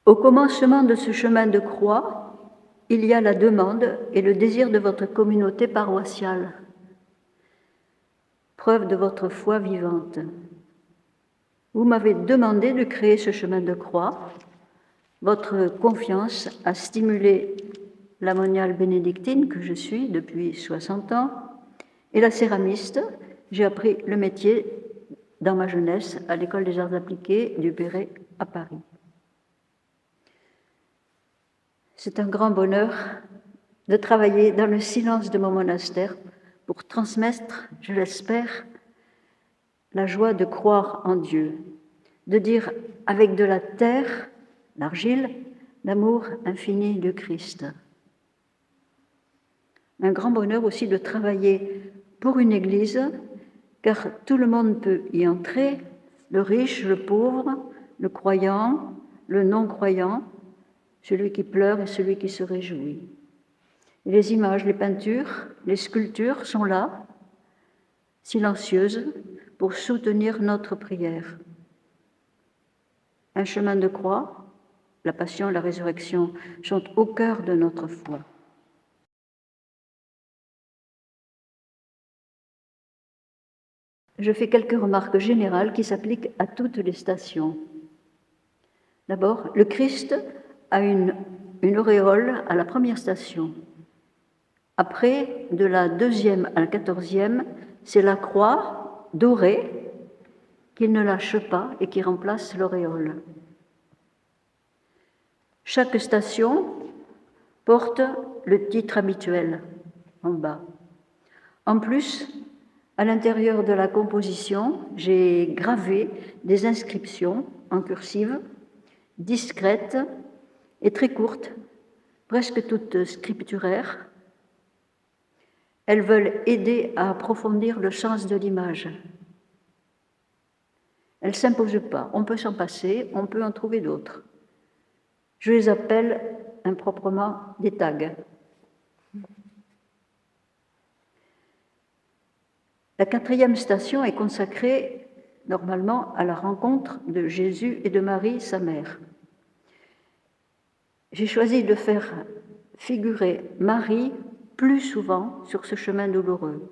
Au commencement de ce chemin de croix, il y a la demande et le désir de votre communauté paroissiale, preuve de votre foi vivante. Vous m'avez demandé de créer ce chemin de croix. Votre confiance a stimulé la moniale bénédictine que je suis depuis 60 ans et la céramiste. J'ai appris le métier dans ma jeunesse à l'École des Arts Appliqués du Perret à Paris. C'est un grand bonheur de travailler dans le silence de mon monastère pour transmettre, je l'espère, la joie de croire en Dieu, de dire avec de la terre, l'argile, l'amour infini de Christ. Un grand bonheur aussi de travailler pour une église, car tout le monde peut y entrer, le riche, le pauvre, le croyant, le non-croyant, celui qui pleure et celui qui se réjouit. Et les images, les peintures, les sculptures sont là, silencieuses, pour soutenir notre prière. Un chemin de croix, la passion et la résurrection sont au cœur de notre foi. Je fais quelques remarques générales qui s'appliquent à toutes les stations. D'abord, le Christ a une auréole à la première station. Après, de la 2e à la 14e, c'est la croix dorée qu'il ne lâche pas et qui remplace l'auréole. Chaque station porte le titre habituel en bas. En plus, à l'intérieur de la composition, j'ai gravé des inscriptions en cursive, discrètes et très courtes, presque toutes scripturaires. Elles veulent aider à approfondir le sens de l'image. Elles ne s'imposent pas, on peut s'en passer, on peut en trouver d'autres. Je les appelle improprement des tags. La 4e station est consacrée normalement à la rencontre de Jésus et de Marie, sa mère. J'ai choisi de faire figurer Marie plus souvent sur ce chemin douloureux.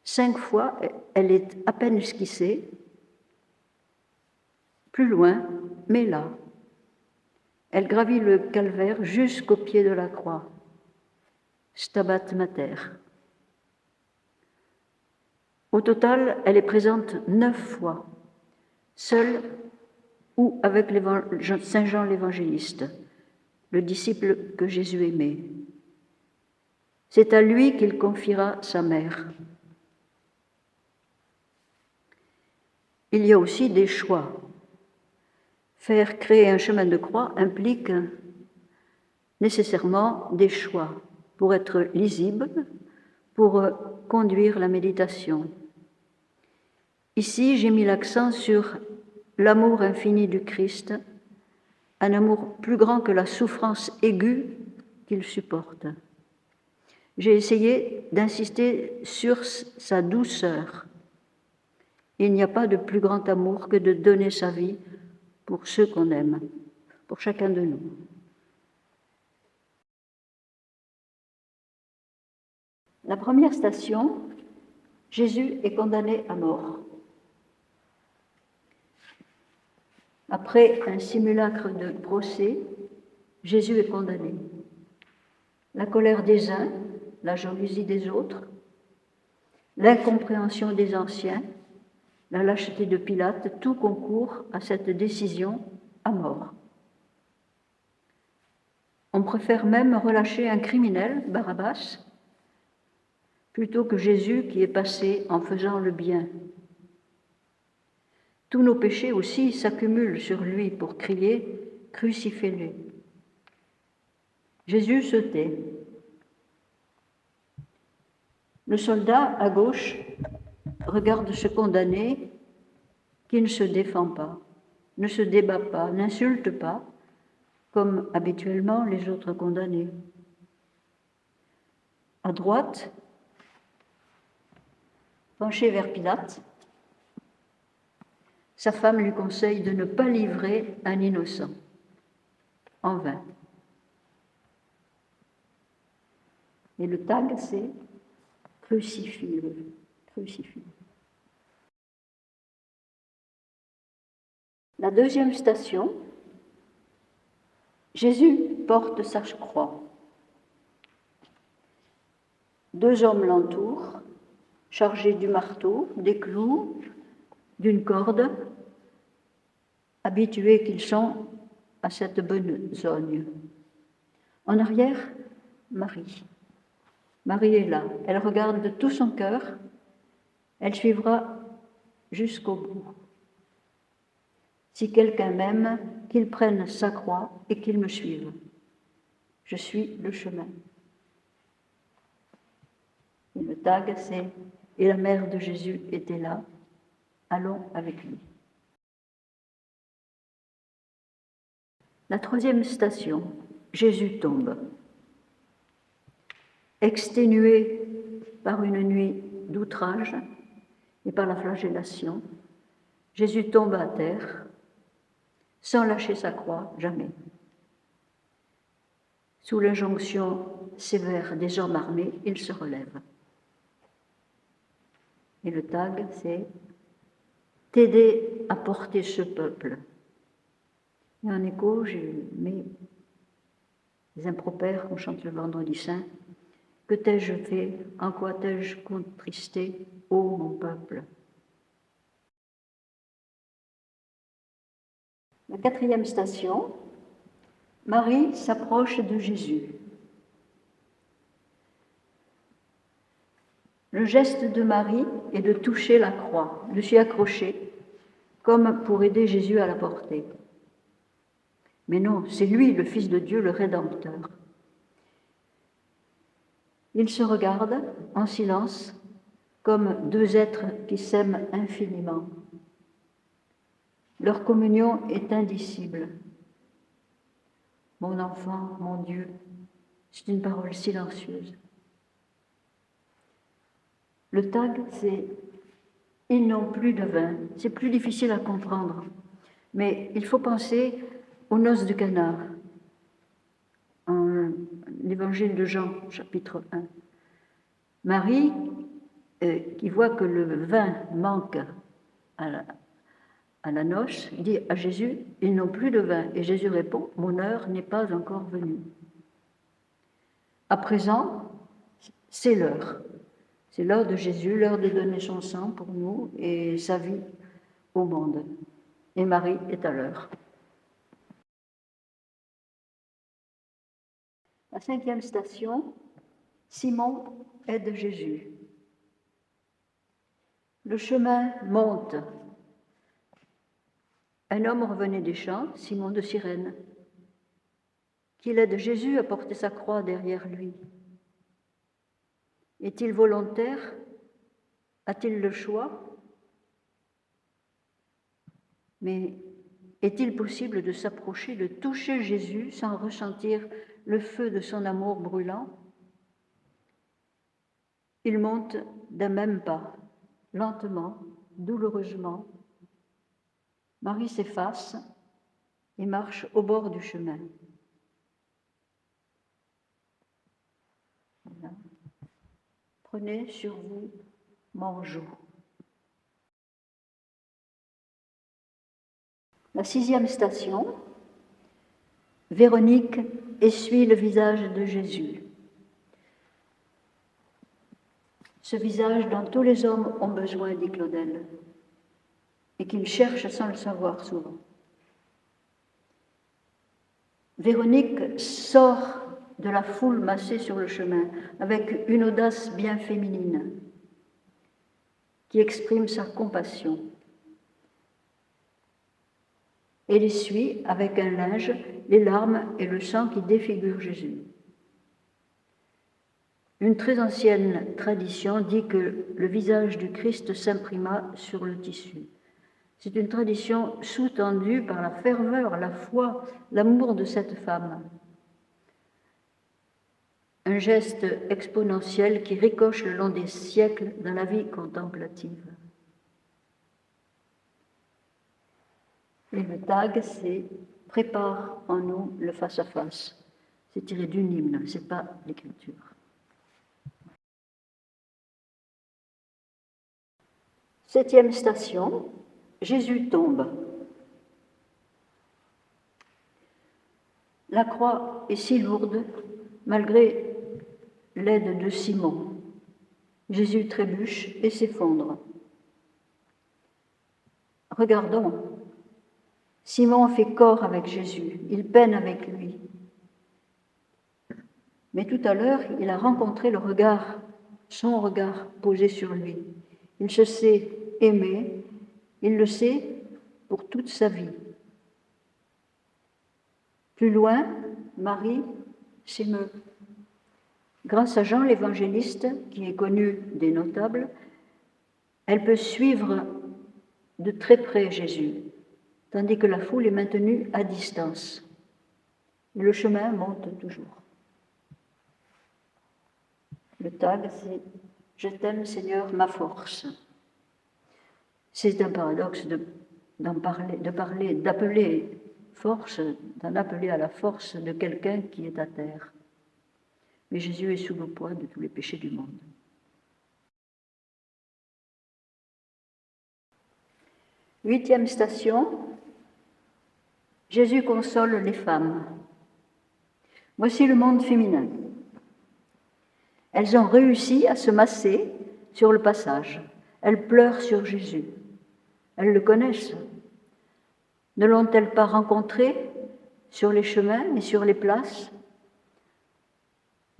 5 fois, elle est à peine esquissée, plus loin, mais là. Elle gravit le calvaire jusqu'au pied de la croix. Stabat Mater. Au total, elle est présente 9 fois, seule ou avec Saint Jean l'évangéliste, le disciple que Jésus aimait. C'est à lui qu'il confiera sa mère. Il y a aussi des choix. Faire créer un chemin de croix implique nécessairement des choix pour être lisible, pour conduire la méditation. Ici, j'ai mis l'accent sur l'amour infini du Christ, un amour plus grand que la souffrance aiguë qu'il supporte. J'ai essayé d'insister sur sa douceur. Il n'y a pas de plus grand amour que de donner sa vie pour ceux qu'on aime, pour chacun de nous. La première station, Jésus est condamné à mort. Après un simulacre de procès, Jésus est condamné. La colère des uns, la jalousie des autres, l'incompréhension des anciens, la lâcheté de Pilate, tout concourt à cette décision à mort. On préfère même relâcher un criminel, Barabbas, plutôt que Jésus qui est passé en faisant le bien. Tous nos péchés aussi s'accumulent sur lui pour crier « Crucifiez-le ». Jésus se tait. Le soldat, à gauche, regarde ce condamné qui ne se défend pas, ne se débat pas, n'insulte pas, comme habituellement les autres condamnés. À droite, penché vers Pilate, sa femme lui conseille de ne pas livrer un innocent. en vain. Et le tag, c'est crucifie-le, crucifie. La deuxième station, Jésus porte sa croix. 2 hommes l'entourent, chargés du marteau, des clous, d'une corde, habitués qu'ils sont à cette besogne. En arrière, Marie. Marie est là, elle regarde de tout son cœur, elle suivra jusqu'au bout. Si quelqu'un m'aime, qu'il prenne sa croix et qu'il me suive. Je suis le chemin. Et le tag, c'est « Et la mère de Jésus était là, allons avec lui ». La troisième station, Jésus tombe. Exténué par une nuit d'outrage et par la flagellation, Jésus tombe à terre, sans lâcher sa croix, jamais. Sous l'injonction sévère des hommes armés, il se relève. Et le tag, c'est « T'aider à porter ce peuple ». Et en écho, j'ai mis les impropères qu'on chante le vendredi saint. Que t'ai-je fait, en quoi t'ai-je contristé, ô mon peuple? La quatrième station, Marie s'approche de Jésus. Le geste de Marie est de toucher la croix, de s'y accrocher, comme pour aider Jésus à la porter. Mais non, c'est lui, le Fils de Dieu, le Rédempteur. Ils se regardent en silence, comme 2 êtres qui s'aiment infiniment. Leur communion est indicible. Mon enfant, mon Dieu, c'est une parole silencieuse. Le tag, c'est « Ils n'ont plus de vin ». C'est plus difficile à comprendre, mais il faut penser aux noces de Cana, en l'évangile de Jean, chapitre 1. Marie, qui voit que le vin manque à la noce, dit à Jésus « Ils n'ont plus de vin ». Et Jésus répond « Mon heure n'est pas encore venue ». À présent, c'est l'heure. C'est l'heure de Jésus, l'heure de donner son sang pour nous et sa vie au monde. Et Marie est à l'heure. La 5e station, Simon aide Jésus. Le chemin monte. Un homme revenait des champs, Simon de Cyrène, qu'il aide Jésus à porter sa croix derrière lui. Est-il volontaire? A-t-il le choix? Mais est-il possible de s'approcher, de toucher Jésus sans ressentir le feu de son amour brûlant? Il monte d'un même pas, lentement, douloureusement. Marie s'efface et marche au bord du chemin. Voilà. Prenez sur vous mon joug. La 6e station, Véronique essuie le visage de Jésus. Ce visage dont tous les hommes ont besoin, dit Claudel, et qu'ils cherchent sans le savoir souvent. Véronique sort de la foule massée sur le chemin avec une audace bien féminine qui exprime sa compassion. Elle essuie avec un linge les larmes et le sang qui défigurent Jésus. Une très ancienne tradition dit que le visage du Christ s'imprima sur le tissu. C'est une tradition sous-tendue par la ferveur, la foi, l'amour de cette femme. Un geste exponentiel qui ricoche le long des siècles dans la vie contemplative. Et le tag, c'est prépare en nous le face-à-face. C'est tiré d'une hymne, ce n'est pas l'écriture. Septième station, Jésus tombe. La croix est si lourde, malgré l'aide de Simon. Jésus trébuche et s'effondre. Regardons, Simon fait corps avec Jésus, il peine avec lui. Mais tout à l'heure, il a rencontré le regard, son regard posé sur lui. Il se sait aimé, il le sait pour toute sa vie. Plus loin, Marie s'émeut. Grâce à Jean l'évangéliste, qui est connu des notables, elle peut suivre de très près Jésus, tandis que la foule est maintenue à distance. Et le chemin monte toujours. Le tag, c'est « Je t'aime, Seigneur, ma force ». C'est un paradoxe d'appeler force, d'en appeler à la force de quelqu'un qui est à terre. Mais Jésus est sous le poids de tous les péchés du monde. Huitième station, Jésus console les femmes. Voici le monde féminin. Elles ont réussi à se masser sur le passage. Elles pleurent sur Jésus. Elles le connaissent. Ne l'ont-elles pas rencontré sur les chemins et sur les places?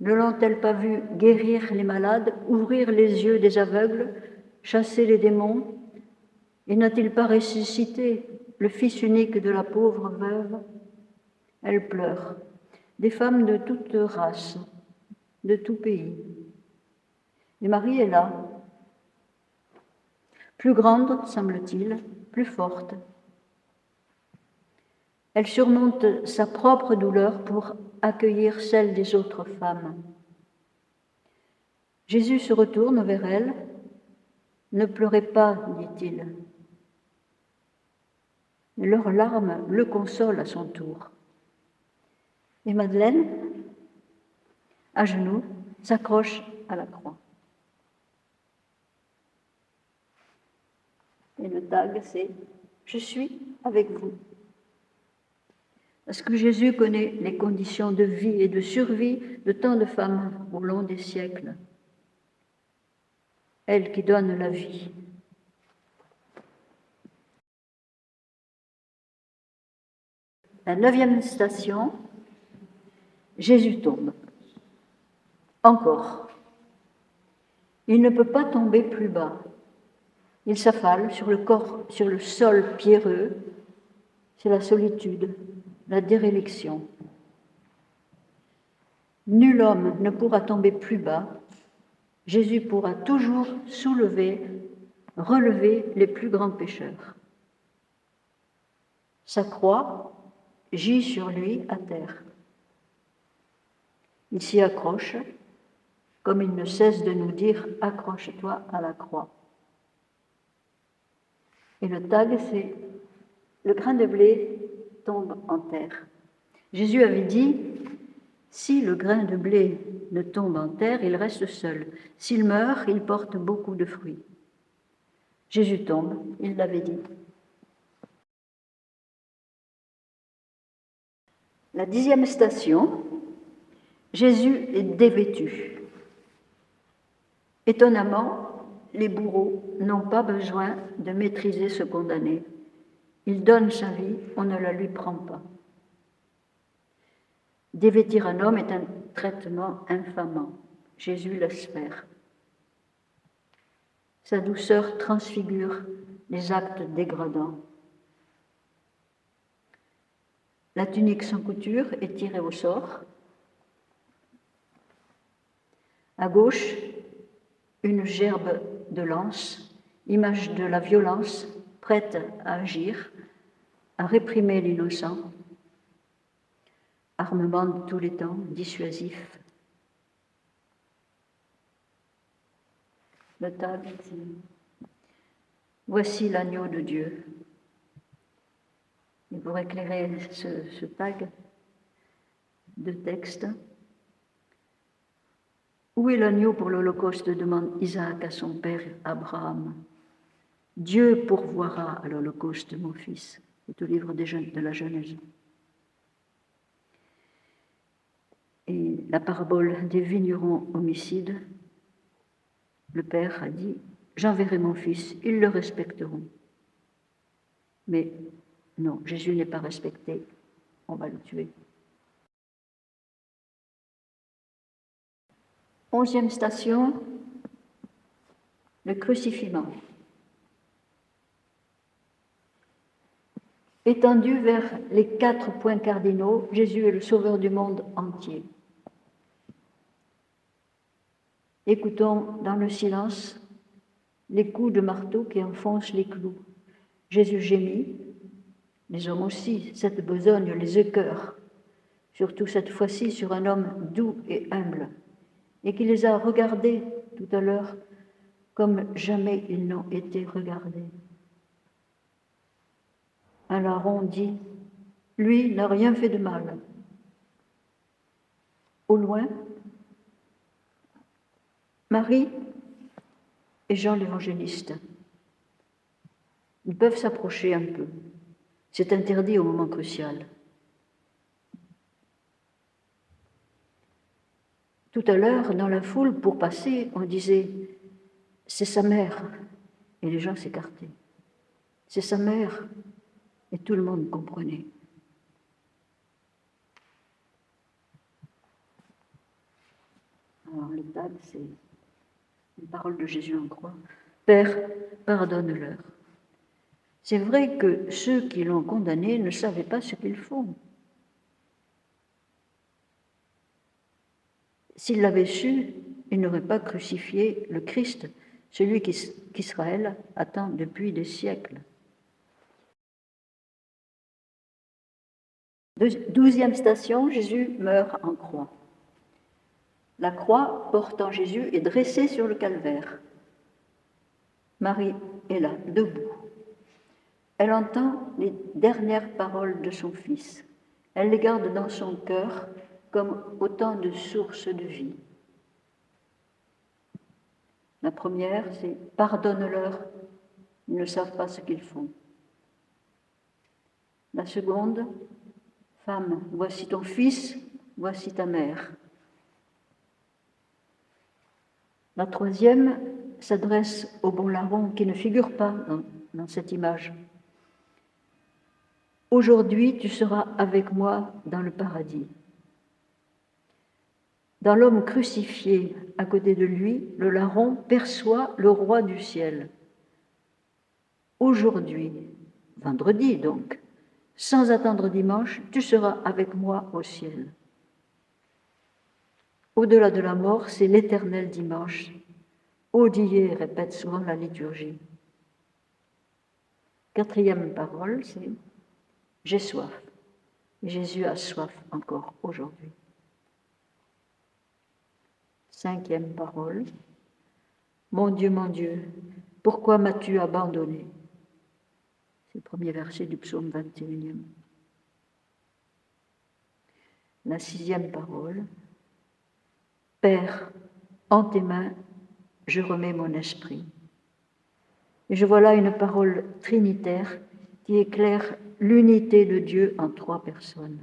Ne l'ont-elles pas vu guérir les malades, ouvrir les yeux des aveugles, chasser les démons? Et n'a-t-il pas ressuscité le fils unique de la pauvre veuve? Elles pleurent, des femmes de toute race, de tout pays. Et Marie est là, plus grande, semble-t-il, plus forte. Elle surmonte sa propre douleur pour accueillir celle des autres femmes. Jésus se retourne vers elle. « Ne pleurez pas, dit-il. » Leurs larmes le consolent à son tour. Et Madeleine, à genoux, s'accroche à la croix. Et le tag, c'est « Je suis avec vous ». Parce que Jésus connaît les conditions de vie et de survie de tant de femmes au long des siècles. Elle qui donne la vie. La 9e station, Jésus tombe. Encore. Il ne peut pas tomber plus bas. Il s'affale sur le sol pierreux. C'est la solitude, la déréliction. Nul homme ne pourra tomber plus bas. Jésus pourra toujours relever les plus grands pécheurs. Sa croix gît sur lui à terre. Il s'y accroche, comme il ne cesse de nous dire « accroche-toi à la croix ». Et le tag, c'est « le grain de blé tombe en terre ». Jésus avait dit « si le grain de blé ne tombe en terre, il reste seul. S'il meurt, il porte beaucoup de fruits. » Jésus tombe, il l'avait dit. La 10e station, Jésus est dévêtu. Étonnamment, les bourreaux n'ont pas besoin de maîtriser ce condamné. Il donne sa vie, on ne la lui prend pas. Dévêtir un homme est un traitement infamant. Jésus laisse faire. Sa douceur transfigure les actes dégradants. La tunique sans couture est tirée au sort. À gauche, une gerbe de lance, image de la violence, prête à agir, à réprimer l'innocent. Armement de tous les temps, dissuasif. Le tag dit « Voici l'agneau de Dieu ». Et pour éclairer ce tag de texte, où est l'agneau pour l'Holocauste demande Isaac à son père Abraham. Dieu pourvoira à l'Holocauste, mon fils. C'est au livre de la Genèse. Et la parabole des vignerons homicides, le père a dit, j'enverrai mon fils, ils le respecteront. Mais non, Jésus n'est pas respecté, on va le tuer. 11e station, le crucifiement. Étendu vers les 4 points cardinaux, Jésus est le sauveur du monde entier. Écoutons dans le silence les coups de marteau qui enfoncent les clous. Jésus gémit, les hommes aussi, cette besogne les écœure, surtout cette fois-ci sur un homme doux et humble, et qui les a regardés tout à l'heure comme jamais ils n'ont été regardés. Alors on dit, lui n'a rien fait de mal. Au loin, Marie et Jean l'évangéliste. Ils peuvent s'approcher un peu. C'est interdit au moment crucial. Tout à l'heure, dans la foule, pour passer, on disait « c'est sa mère » et les gens s'écartaient. « C'est sa mère » et tout le monde comprenait. Alors le tag, c'est une parole de Jésus en croix. « Père, pardonne-leur. » C'est vrai que ceux qui l'ont condamné ne savaient pas ce qu'ils font. S'ils l'avaient su, ils n'auraient pas crucifié le Christ, celui qu'Israël attend depuis des siècles. 12e station, Jésus meurt en croix. La croix portant Jésus est dressée sur le calvaire. Marie est là, debout. Elle entend les dernières paroles de son fils. Elle les garde dans son cœur comme autant de sources de vie. La première, c'est « pardonne-leur, ils ne savent pas ce qu'ils font ». La seconde, « femme, voici ton fils, voici ta mère ». La troisième s'adresse au bon larron qui ne figure pas dans cette image. « Aujourd'hui, tu seras avec moi dans le paradis ». Dans l'homme crucifié à côté de lui, le larron perçoit le roi du ciel. Aujourd'hui, vendredi donc, sans attendre dimanche, tu seras avec moi au ciel. Au-delà de la mort, c'est l'éternel dimanche. Odie répète souvent la liturgie. 4e parole, c'est « J'ai soif ». Jésus a soif encore aujourd'hui. 5e parole, « Mon Dieu, pourquoi m'as-tu abandonné ?» C'est le premier verset du psaume 21e. La 6e parole, « Père, en tes mains, je remets mon esprit. » Et je vois là une parole trinitaire qui éclaire l'unité de Dieu en 3 personnes.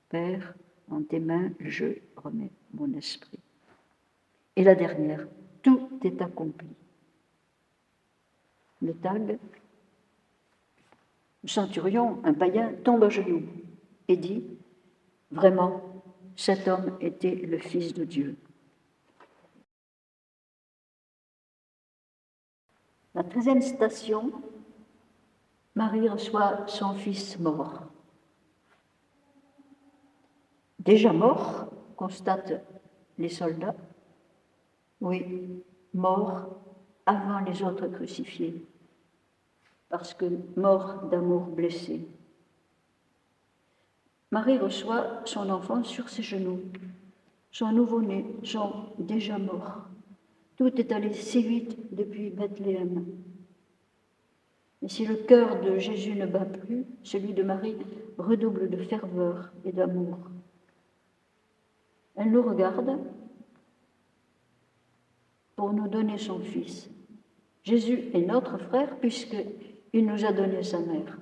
Père, en tes mains, je remets mon esprit. Et la dernière, tout est accompli. Le tag, le centurion, un païen, tombe à genoux et dit, vraiment, cet homme était le Fils de Dieu. La 13e station, Marie reçoit son fils mort. Déjà mort, constatent les soldats. Oui, mort avant les autres crucifiés, parce que mort d'amour blessé. Marie reçoit son enfant sur ses genoux. Son nouveau-né sont déjà morts. Tout est allé si vite depuis Bethléem. Et si le cœur de Jésus ne bat plus, celui de Marie redouble de ferveur et d'amour. Elle nous regarde pour nous donner son Fils. Jésus est notre frère puisqu'il nous a donné sa mère.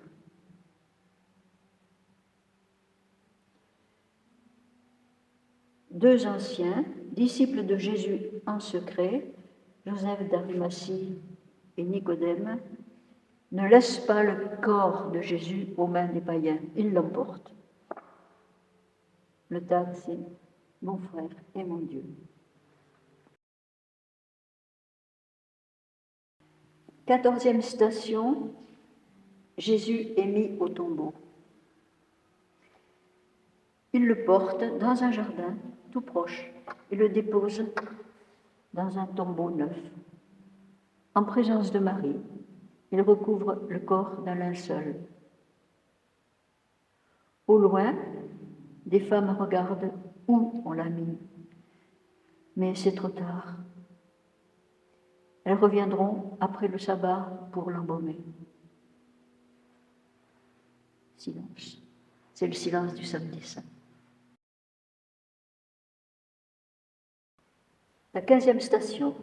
Deux anciens, disciples de Jésus en secret, Joseph d'Arimathie et Nicodème, ne laissent pas le corps de Jésus aux mains des païens, ils l'emportent. Le texte, c'est « Mon frère et mon Dieu ». 14e station, Jésus est mis au tombeau. Il le porte dans un jardin tout proche et le dépose dans un tombeau neuf. En présence de Marie, il recouvre le corps d'un linceul. Au loin, des femmes regardent où on l'a mis. Mais c'est trop tard. Elles reviendront après le sabbat pour l'embaumer. Silence. C'est le silence du samedi saint. La 15e station,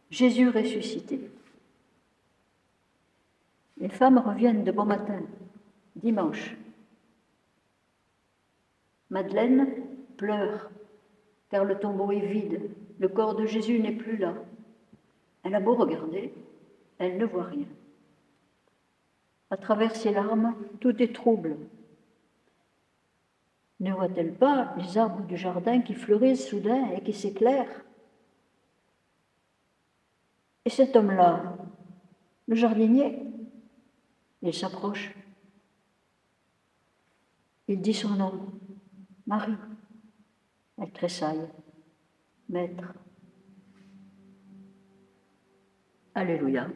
Jésus ressuscité. Les femmes reviennent de bon matin, dimanche. Madeleine pleure, car le tombeau est vide, le corps de Jésus n'est plus là. Elle a beau regarder, elle ne voit rien. À travers ses larmes, tout est trouble. Ne voit-elle pas les arbres du jardin qui fleurissent soudain et qui s'éclairent? Et cet homme-là, le jardinier, il s'approche. Il dit son nom, Marie. Elle tressaille, Maître. Alléluia.